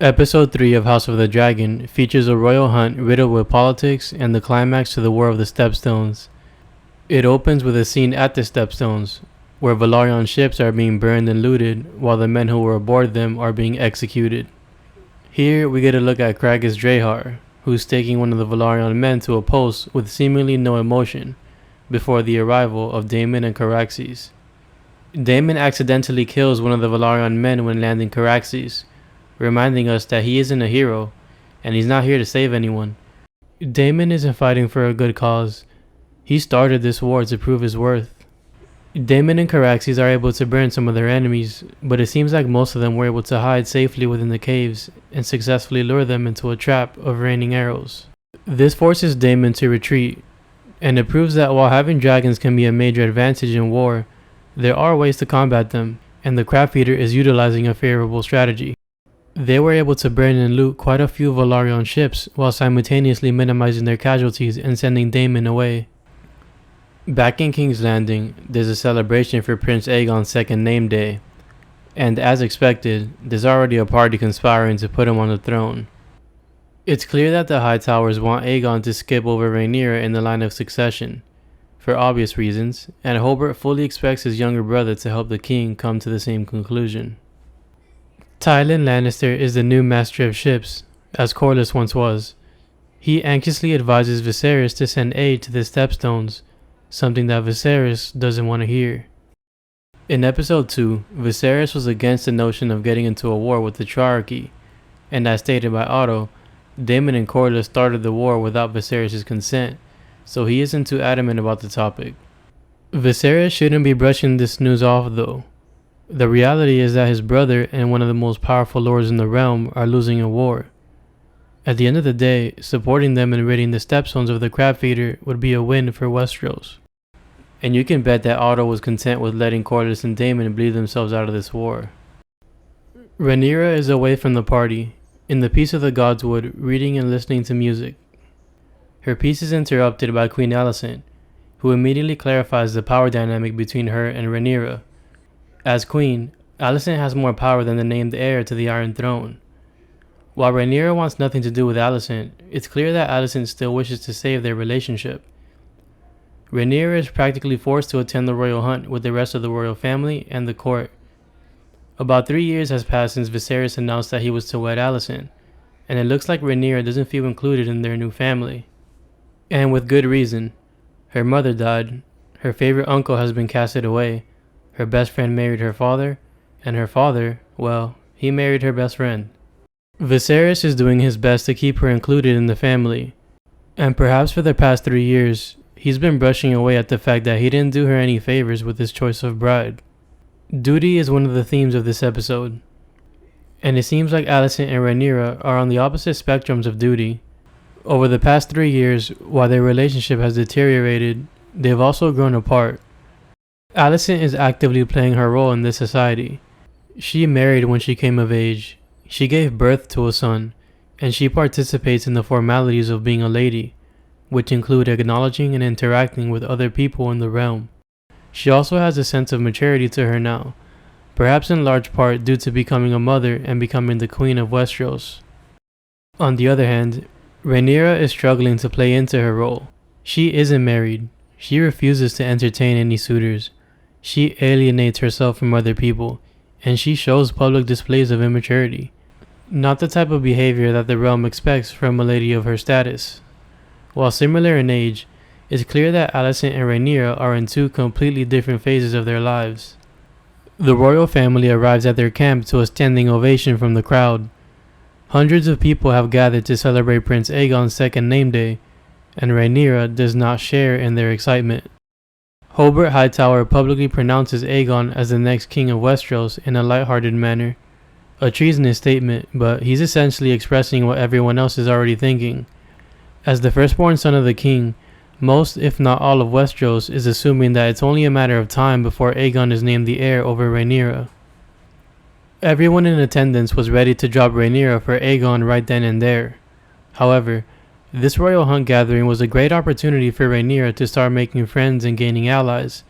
Episode 3 of House of the Dragon features a royal hunt riddled with politics and the climax to the War of the Stepstones. It opens with a scene at the Stepstones, where Velaryon ships are being burned and looted while the men who were aboard them are being executed. Here we get a look at Kragus Drahar, who's taking one of the Velaryon men to a post with seemingly no emotion before the arrival of Daemon and Caraxes. Daemon accidentally kills one of the Velaryon men when landing Caraxes, reminding us that he isn't a hero, and he's not here to save anyone. Daemon isn't fighting for a good cause. He started this war to prove his worth. Daemon and Caraxes are able to burn some of their enemies, but it seems like most of them were able to hide safely within the caves and successfully lure them into a trap of raining arrows. This forces Daemon to retreat, and it proves that while having dragons can be a major advantage in war, there are ways to combat them, and the Crab Feeder is utilizing a favorable strategy. They were able to burn and loot quite a few Velaryon ships while simultaneously minimizing their casualties and sending Daemon away. Back in King's Landing, there's a celebration for Prince Aegon's second name day, and as expected, there's already a party conspiring to put him on the throne. It's clear that the Hightowers want Aegon to skip over Rhaenyra in the line of succession, for obvious reasons, and Hobart fully expects his younger brother to help the king come to the same conclusion. Tywin Lannister is the new master of ships, as Corlys once was. He anxiously advises Viserys to send aid to the Stepstones, something that Viserys doesn't want to hear. In episode 2, Viserys was against the notion of getting into a war with the Triarchy, and as stated by Otto, Daemon and Corlys started the war without Viserys' consent, so he isn't too adamant about the topic. Viserys shouldn't be brushing this news off though. The reality is that his brother and one of the most powerful lords in the realm are losing a war. At the end of the day, supporting them and ridding the Stepstones of the Crab Feeder would be a win for Westeros. And you can bet that Otto was content with letting Corlys and Daemon bleed themselves out of this war. Rhaenyra is away from the party, in the Peace of the Godswood, reading and listening to music. Her peace is interrupted by Queen Alicent, who immediately clarifies the power dynamic between her and Rhaenyra. As queen, Alicent has more power than the named heir to the Iron Throne. While Rhaenyra wants nothing to do with Alicent, it's clear that Alicent still wishes to save their relationship. Rhaenyra is practically forced to attend the royal hunt with the rest of the royal family and the court. About 3 years has passed since Viserys announced that he was to wed Alicent, and it looks like Rhaenyra doesn't feel included in their new family. And with good reason. Her mother died, her favorite uncle has been casted away, her best friend married her father, and her father, well, he married her best friend. Viserys is doing his best to keep her included in the family, and perhaps for the past 3 years, he's been brushing away at the fact that he didn't do her any favors with his choice of bride. Duty is one of the themes of this episode, and it seems like Alicent and Rhaenyra are on the opposite spectrums of duty. Over the past 3 years, while their relationship has deteriorated, they've also grown apart. Alicent is actively playing her role in this society. She married when she came of age, she gave birth to a son, and she participates in the formalities of being a lady, which include acknowledging and interacting with other people in the realm. She also has a sense of maturity to her now, perhaps in large part due to becoming a mother and becoming the queen of Westeros. On the other hand, Rhaenyra is struggling to play into her role. She isn't married. She refuses to entertain any suitors. She alienates herself from other people, and she shows public displays of immaturity. Not the type of behavior that the realm expects from a lady of her status. While similar in age, it's clear that Alicent and Rhaenyra are in two completely different phases of their lives. The royal family arrives at their camp to a standing ovation from the crowd. Hundreds of people have gathered to celebrate Prince Aegon's second name day, and Rhaenyra does not share in their excitement. Hobart Hightower publicly pronounces Aegon as the next king of Westeros in a lighthearted manner. A treasonous statement, but he's essentially expressing what everyone else is already thinking. As the firstborn son of the king, most if not all of Westeros is assuming that it's only a matter of time before Aegon is named the heir over Rhaenyra. Everyone in attendance was ready to drop Rhaenyra for Aegon right then and there. However, this royal hunt gathering was a great opportunity for Rhaenyra to start making friends and gaining allies,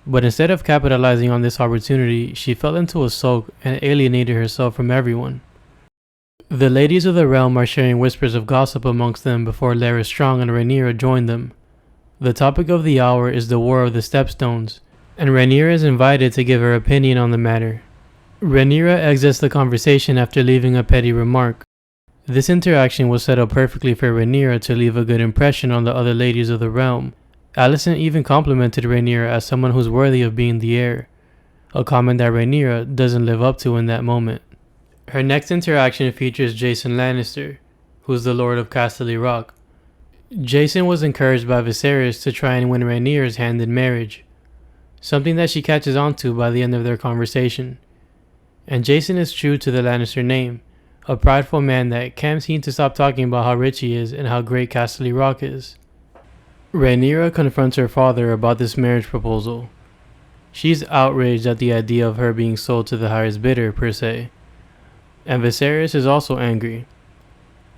But instead of capitalizing on this opportunity, she fell into a sulk and alienated herself from everyone. The ladies of the realm are sharing whispers of gossip amongst them before Lara Strong and Rhaenyra join them. The topic of the hour is the War of the Stepstones, and Rhaenyra is invited to give her opinion on the matter. Rhaenyra exits the conversation after leaving a petty remark. This interaction was set up perfectly for Rhaenyra to leave a good impression on the other ladies of the realm. Alicent even complimented Rhaenyra as someone who's worthy of being the heir, a comment that Rhaenyra doesn't live up to in that moment. Her next interaction features Jason Lannister, who's the Lord of Casterly Rock. Jason was encouraged by Viserys to try and win Rhaenyra's hand in marriage, something that she catches on to by the end of their conversation. And Jason is true to the Lannister name, a prideful man that can't seem to stop talking about how rich he is and how great Casterly Rock is. Rhaenyra confronts her father about this marriage proposal. She's outraged at the idea of her being sold to the highest bidder, per se. And Viserys is also angry.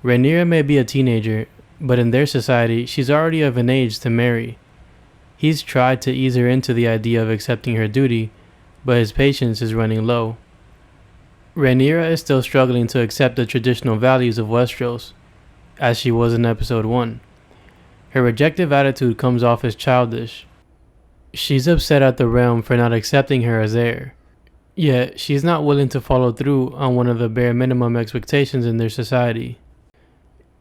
Rhaenyra may be a teenager, but in their society, she's already of an age to marry. He's tried to ease her into the idea of accepting her duty, but his patience is running low. Rhaenyra is still struggling to accept the traditional values of Westeros, as she was in episode 1. Her rejective attitude comes off as childish. She's upset at the realm for not accepting her as heir, yet she's not willing to follow through on one of the bare minimum expectations in their society.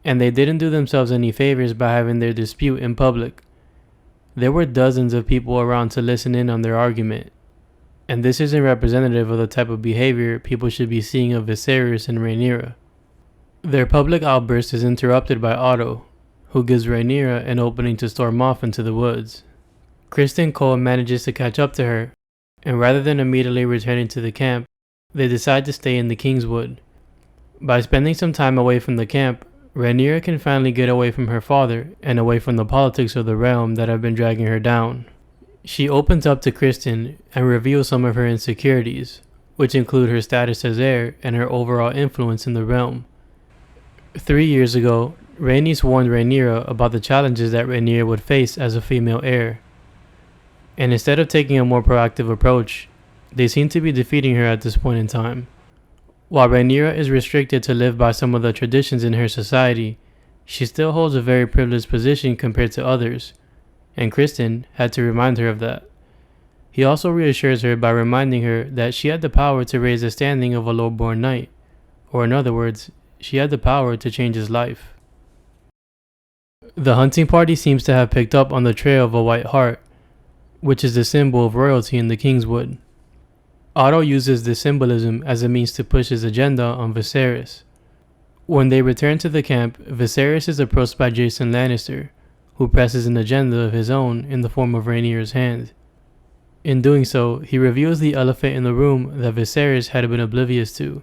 And they didn't do themselves any favors by having their dispute in public. There were dozens of people around to listen in on their argument, and this isn't representative of the type of behavior people should be seeing of Viserys and Rhaenyra. Their public outburst is interrupted by Otto, who gives Rhaenyra an opening to storm off into the woods. Criston Cole manages to catch up to her, and rather than immediately returning to the camp, they decide to stay in the Kingswood. By spending some time away from the camp, Rhaenyra can finally get away from her father and away from the politics of the realm that have been dragging her down. She opens up to Criston and reveals some of her insecurities, which include her status as heir and her overall influence in the realm. 3 years ago, Rhaenys warned Rhaenyra about the challenges that Rhaenyra would face as a female heir. And instead of taking a more proactive approach, they seem to be defeating her at this point in time. While Rhaenyra is restricted to live by some of the traditions in her society, she still holds a very privileged position compared to others, and Criston had to remind her of that. He also reassures her by reminding her that she had the power to raise the standing of a low-born knight, or in other words, she had the power to change his life. The hunting party seems to have picked up on the trail of a white hart, which is the symbol of royalty in the Kingswood. Otto uses this symbolism as a means to push his agenda on Viserys. When they return to the camp, Viserys is approached by Jason Lannister, who presses an agenda of his own in the form of Rhaenyra's hand. In doing so, he reveals the elephant in the room that Viserys had been oblivious to.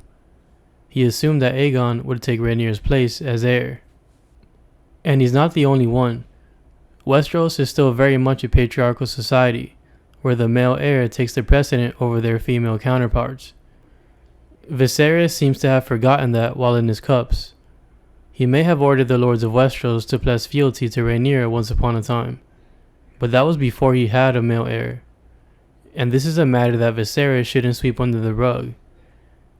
He assumed that Aegon would take Rhaenyra's place as heir. And he's not the only one. Westeros is still very much a patriarchal society, where the male heir takes the precedent over their female counterparts. Viserys seems to have forgotten that while in his cups. He may have ordered the lords of Westeros to pledge fealty to Rhaenyra once upon a time, but that was before he had a male heir. And this is a matter that Viserys shouldn't sweep under the rug,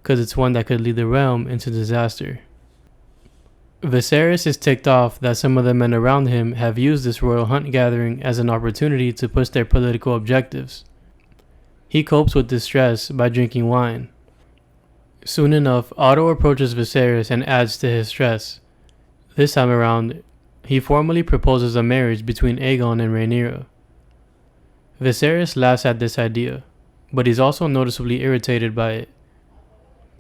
because it's one that could lead the realm into disaster. Viserys is ticked off that some of the men around him have used this royal hunt gathering as an opportunity to push their political objectives. He copes with this stress by drinking wine. Soon enough, Otto approaches Viserys and adds to his stress. This time around, he formally proposes a marriage between Aegon and Rhaenyra. Viserys laughs at this idea, but he's also noticeably irritated by it.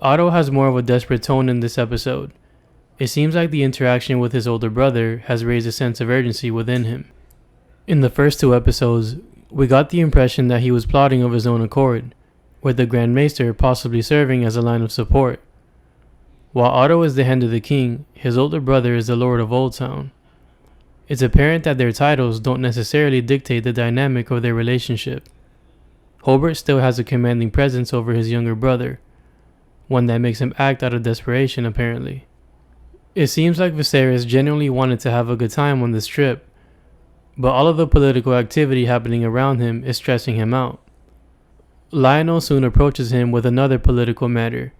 Otto has more of a desperate tone in this episode. It seems like the interaction with his older brother has raised a sense of urgency within him. In the first 2 episodes, we got the impression that he was plotting of his own accord, with the Grand Maester possibly serving as a line of support. While Otto is the hand of the king, his older brother is the Lord of Oldtown. It's apparent that their titles don't necessarily dictate the dynamic of their relationship. Hobart still has a commanding presence over his younger brother, one that makes him act out of desperation apparently. It seems like Viserys genuinely wanted to have a good time on this trip, but all of the political activity happening around him is stressing him out. Lionel soon approaches him with another political matter.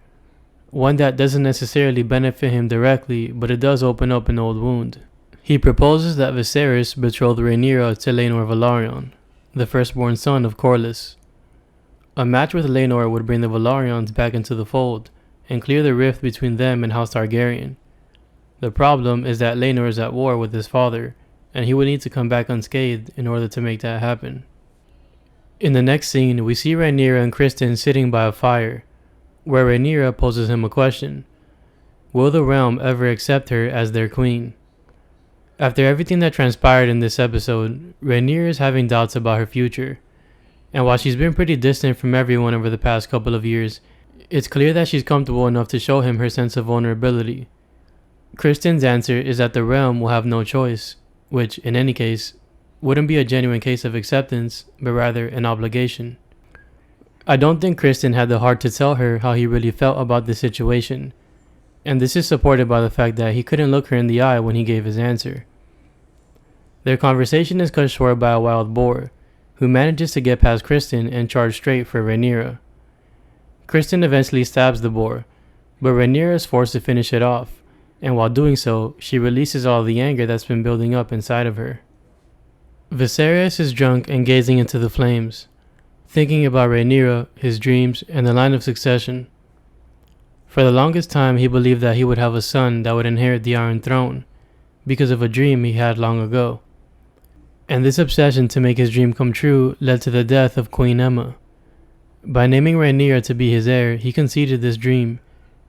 one that doesn't necessarily benefit him directly, but it does open up an old wound. He proposes that Viserys betrothed Rhaenyra to Laenor Velaryon, the firstborn son of Corlys. A match with Laenor would bring the Velaryons back into the fold and clear the rift between them and House Targaryen. The problem is that Laenor is at war with his father, and he would need to come back unscathed in order to make that happen. In the next scene, we see Rhaenyra and Criston sitting by a fire, where Rhaenyra poses him a question. Will the realm ever accept her as their queen? After everything that transpired in this episode, Rhaenyra is having doubts about her future, and while she's been pretty distant from everyone over the past couple of years, it's clear that she's comfortable enough to show him her sense of vulnerability. Criston's answer is that the realm will have no choice, which, in any case, wouldn't be a genuine case of acceptance, but rather an obligation. I don't think Criston had the heart to tell her how he really felt about this situation, and this is supported by the fact that he couldn't look her in the eye when he gave his answer. Their conversation is cut short by a wild boar, who manages to get past Criston and charge straight for Rhaenyra. Criston eventually stabs the boar, but Rhaenyra is forced to finish it off, and while doing so, she releases all the anger that's been building up inside of her. Viserys is drunk and gazing into the flames, thinking about Rhaenyra, his dreams, and the line of succession. For the longest time, he believed that he would have a son that would inherit the Iron Throne, because of a dream he had long ago. And this obsession to make his dream come true led to the death of Queen Aemma. By naming Rhaenyra to be his heir, he conceded this dream,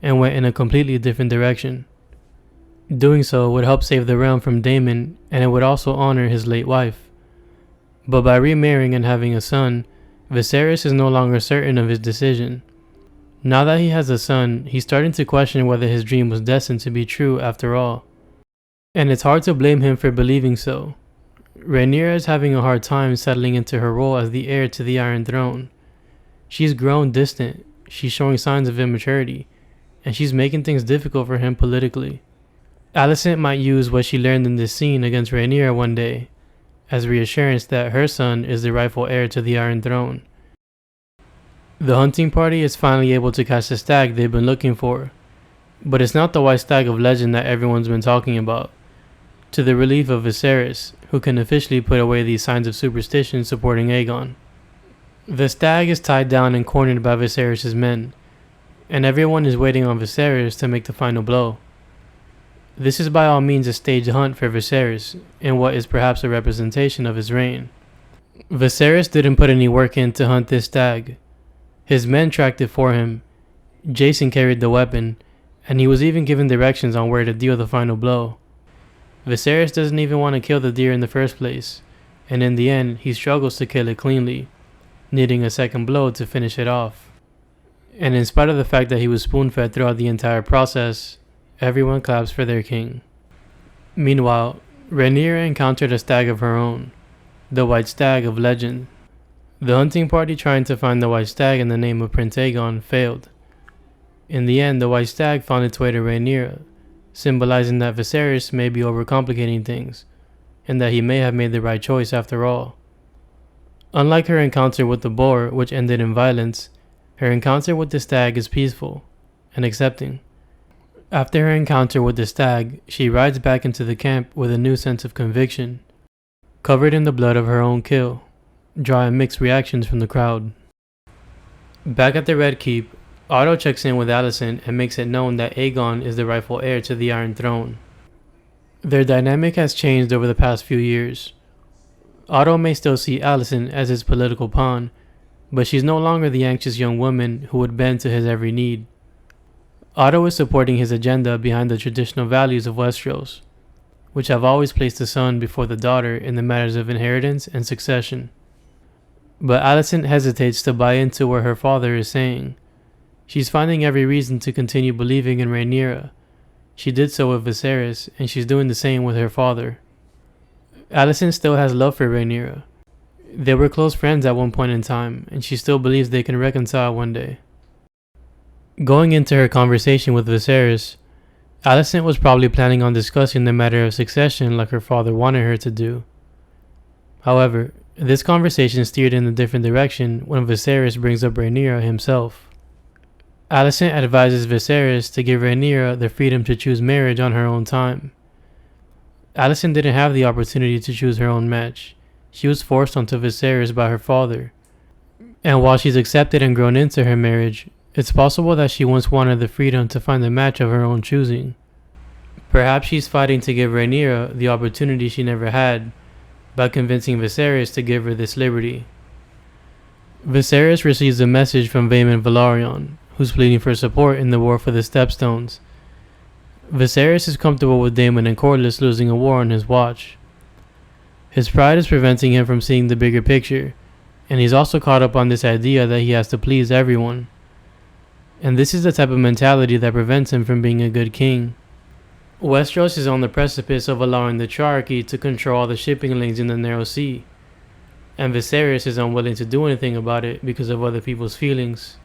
and went in a completely different direction. Doing so would help save the realm from Daemon, and it would also honor his late wife. But by remarrying and having a son, Viserys is no longer certain of his decision. Now that he has a son, he's starting to question whether his dream was destined to be true after all. And it's hard to blame him for believing so. Rhaenyra is having a hard time settling into her role as the heir to the Iron Throne. She's grown distant, she's showing signs of immaturity, and she's making things difficult for him politically. Alicent might use what she learned in this scene against Rhaenyra one day, as reassurance that her son is the rightful heir to the Iron Throne. The hunting party is finally able to catch the stag they've been looking for, but it's not the white stag of legend that everyone's been talking about, to the relief of Viserys, who can officially put away these signs of superstition supporting Aegon. The stag is tied down and cornered by Viserys' men, and everyone is waiting on Viserys to make the final blow. This is by all means a staged hunt for Viserys, in what is perhaps a representation of his reign. Viserys didn't put any work in to hunt this stag. His men tracked it for him, Jason carried the weapon, and he was even given directions on where to deal the final blow. Viserys doesn't even want to kill the deer in the first place, and in the end he struggles to kill it cleanly, needing a second blow to finish it off. And in spite of the fact that he was spoon-fed throughout the entire process, everyone claps for their king. Meanwhile, Rhaenyra encountered a stag of her own, the white stag of legend. The hunting party trying to find the white stag in the name of Prince Aegon failed. In the end, the white stag found its way to Rhaenyra, symbolizing that Viserys may be overcomplicating things, and that he may have made the right choice after all. Unlike her encounter with the boar, which ended in violence, her encounter with the stag is peaceful and accepting. After her encounter with the stag, she rides back into the camp with a new sense of conviction, covered in the blood of her own kill, drawing mixed reactions from the crowd. Back at the Red Keep, Otto checks in with Alicent and makes it known that Aegon is the rightful heir to the Iron Throne. Their dynamic has changed over the past few years. Otto may still see Alicent as his political pawn, but she's no longer the anxious young woman who would bend to his every need. Otto is supporting his agenda behind the traditional values of Westeros, which have always placed the son before the daughter in the matters of inheritance and succession. But Alicent hesitates to buy into what her father is saying. She's finding every reason to continue believing in Rhaenyra. She did so with Viserys, and she's doing the same with her father. Alicent still has love for Rhaenyra. They were close friends at one point in time, and she still believes they can reconcile one day. Going into her conversation with Viserys, Alicent was probably planning on discussing the matter of succession like her father wanted her to do. However, this conversation steered in a different direction when Viserys brings up Rhaenyra himself. Alicent advises Viserys to give Rhaenyra the freedom to choose marriage on her own time. Alicent didn't have the opportunity to choose her own match. She was forced onto Viserys by her father. And while she's accepted and grown into her marriage, it's possible that she once wanted the freedom to find a match of her own choosing. Perhaps she's fighting to give Rhaenyra the opportunity she never had by convincing Viserys to give her this liberty. Viserys receives a message from Vaemon Velaryon, who's pleading for support in the war for the Stepstones. Viserys is comfortable with Daemon and Corlys losing a war on his watch. His pride is preventing him from seeing the bigger picture, and he's also caught up on this idea that he has to please everyone. And this is the type of mentality that prevents him from being a good king. Westeros is on the precipice of allowing the Triarchy to control all the shipping lanes in the Narrow Sea, and Viserys is unwilling to do anything about it because of other people's feelings.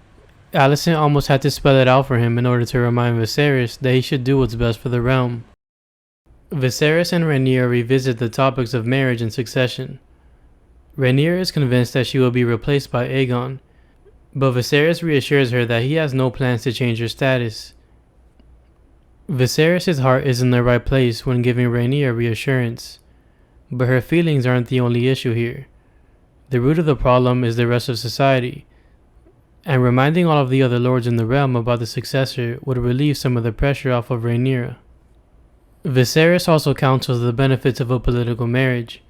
Alicent almost had to spell it out for him in order to remind Viserys that he should do what's best for the realm. Viserys and Rhaenyra revisit the topics of marriage and succession. Rhaenyra is convinced that she will be replaced by Aegon, but Viserys reassures her that he has no plans to change her status. Viserys' heart is in the right place when giving Rhaenyra reassurance, but her feelings aren't the only issue here. The root of the problem is the rest of society, and reminding all of the other lords in the realm about the successor would relieve some of the pressure off of Rhaenyra. Viserys also counsels the benefits of a political marriage,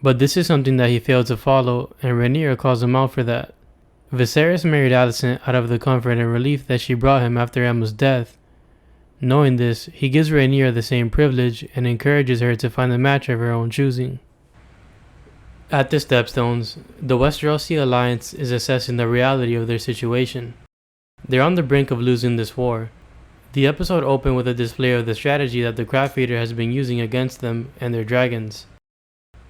but this is something that he failed to follow, and Rhaenyra calls him out for that. Viserys married Alicent out of the comfort and relief that she brought him after Aemma's death. Knowing this, he gives Rhaenyra the same privilege and encourages her to find a match of her own choosing. At the Stepstones, the Westerosi Alliance is assessing the reality of their situation. They're on the brink of losing this war. The episode opened with a display of the strategy that the Craft Eater has been using against them and their dragons.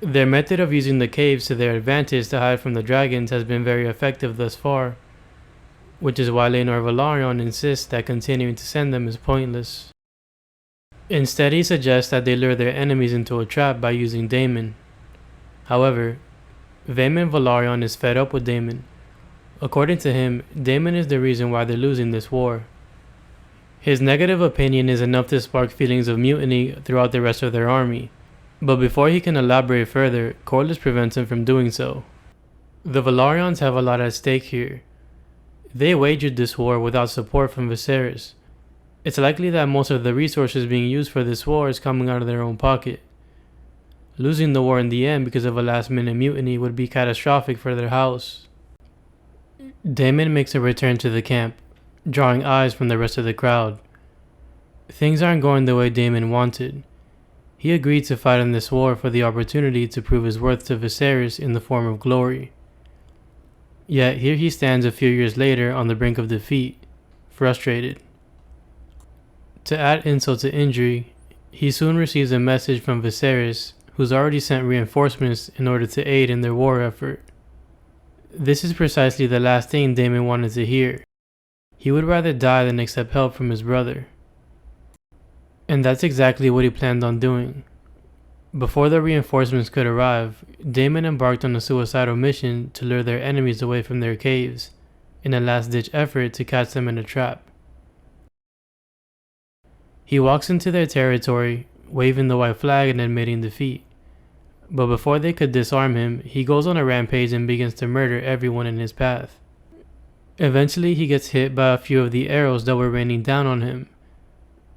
Their method of using the caves to their advantage to hide from the dragons has been very effective thus far, which is why Laenor Velaryon insists that continuing to send them is pointless. Instead, he suggests that they lure their enemies into a trap by using Daemon. However, Vaemon Velaryon is fed up with Daemon. According to him, Daemon is the reason why they're losing this war. His negative opinion is enough to spark feelings of mutiny throughout the rest of their army, but before he can elaborate further, Corlys prevents him from doing so. The Velaryons have a lot at stake here. They wagered this war without support from Viserys. It's likely that most of the resources being used for this war is coming out of their own pocket. Losing the war in the end because of a last-minute mutiny would be catastrophic for their house. Daemon makes a return to the camp, drawing eyes from the rest of the crowd. Things aren't going the way Daemon wanted. He agreed to fight in this war for the opportunity to prove his worth to Viserys in the form of glory. Yet here he stands a few years later on the brink of defeat, frustrated. To add insult to injury, he soon receives a message from Viserys, who's already sent reinforcements in order to aid in their war effort. This is precisely the last thing Daemon wanted to hear. He would rather die than accept help from his brother. And that's exactly what he planned on doing. Before the reinforcements could arrive, Daemon embarked on a suicidal mission to lure their enemies away from their caves, in a last-ditch effort to catch them in a trap. He walks into their territory, waving the white flag and admitting defeat. But before they could disarm him, he goes on a rampage and begins to murder everyone in his path. Eventually, he gets hit by a few of the arrows that were raining down on him.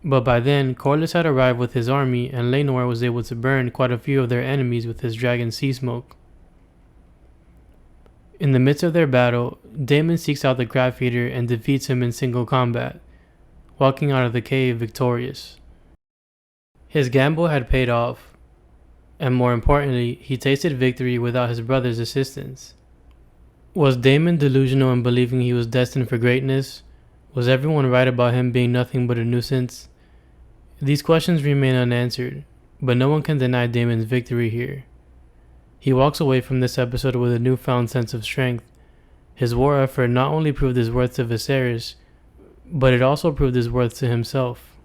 But by then, Corlys had arrived with his army, and Laenor was able to burn quite a few of their enemies with his dragon sea smoke. In the midst of their battle, Daemon seeks out the Craft Eater and defeats him in single combat, walking out of the cave victorious. His gamble had paid off, and more importantly, he tasted victory without his brother's assistance. Was Daemon delusional in believing he was destined for greatness? Was everyone right about him being nothing but a nuisance? These questions remain unanswered, but no one can deny Daemon's victory here. He walks away from this episode with a newfound sense of strength. His war effort not only proved his worth to Viserys, but it also proved his worth to himself.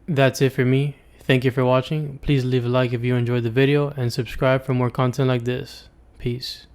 That's it for me. Thank you for watching. Please leave a like if you enjoyed the video and subscribe for more content like this. Peace.